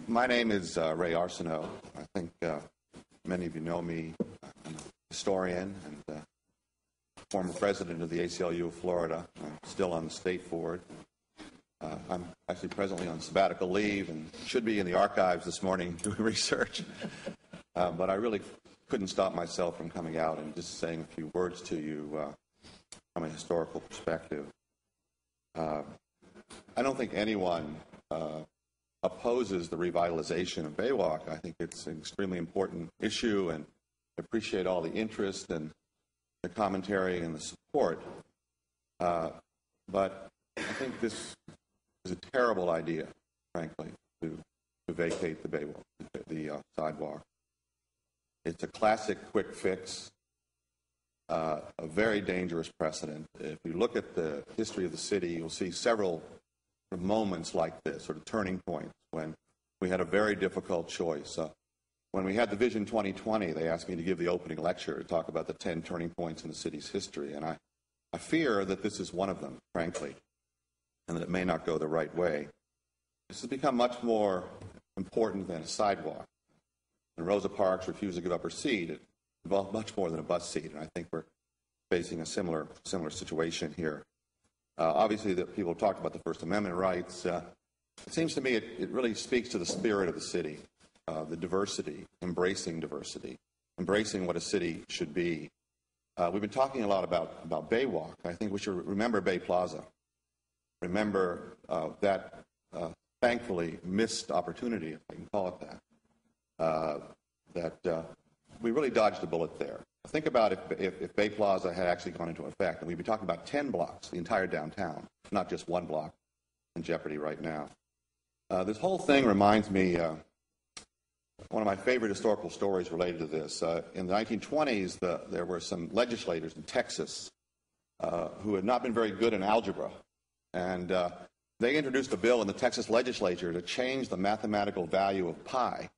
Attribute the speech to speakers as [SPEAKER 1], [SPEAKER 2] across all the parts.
[SPEAKER 1] My name is Ray Arsenault. I think many of you know me. I'm a historian and former president of the ACLU of Florida. I'm still on the state board. I'm actually presently on sabbatical leave and should be in the archives this morning doing research. But I really couldn't stop myself from coming out and just saying a few words to you from a historical perspective. I don't think anyone opposes the revitalization of Baywalk. I think it's an extremely important issue, and I appreciate all the interest and the commentary and the support. But I think this is a terrible idea, frankly, to vacate the Baywalk, the sidewalk. It's a classic quick fix, a very dangerous precedent. If you look at the history of the city, you'll see several moments like this, sort of turning points, when we had a very difficult choice. When we had the Vision 2020, they asked me to give the opening lecture to talk about the 10 turning points in the city's history, and I fear that this is one of them, frankly, and that it may not go the right way. This has become much more important than a sidewalk. When Rosa Parks refused to give up her seat, it involved much more than a bus seat, and I think we're facing a similar situation here. Obviously, that people talked about the First Amendment rights. It seems to me it really speaks to the spirit of the city, the diversity, embracing what a city should be. We've been talking a lot about Baywalk. I think we should remember Bay Plaza. Remember that thankfully missed opportunity, if I can call it that, we really dodged a bullet there. Think about if Bay Plaza had actually gone into effect, and we'd be talking about 10 blocks, the entire downtown, not just one block in jeopardy right now. This whole thing reminds me, one of my favorite historical stories related to this. In the 1920s, there were some legislators in Texas who had not been very good in algebra, and they introduced a bill in the Texas legislature to change the mathematical value of pi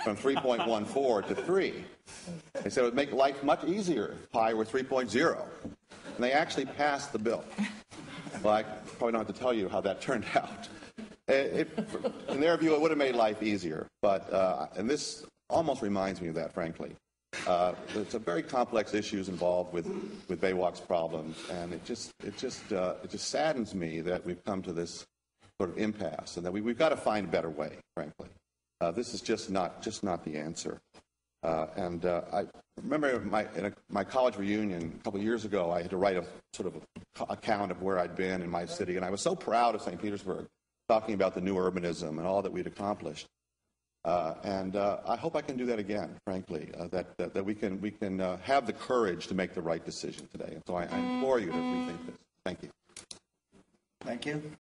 [SPEAKER 1] from 3.14 to 3. They said it would make life much easier if pi were 3.0. And they actually passed the bill. Well, I probably don't have to tell you how that turned out. In their view, it would have made life easier. But, and this almost reminds me of that, frankly. There's a very complex issues involved with Baywalk's problems, and it just saddens me that we've come to this sort of impasse, and that we've got to find a better way, frankly. This is just not the answer. And I remember in my college reunion a couple of years ago, I had to write a sort of account of where I'd been in my city, and I was so proud of St. Petersburg, talking about the new urbanism and all that we'd accomplished. And I hope I can do that again, frankly, that we can have the courage to make the right decision today. And so I implore you to rethink this. Thank you.
[SPEAKER 2] Thank you.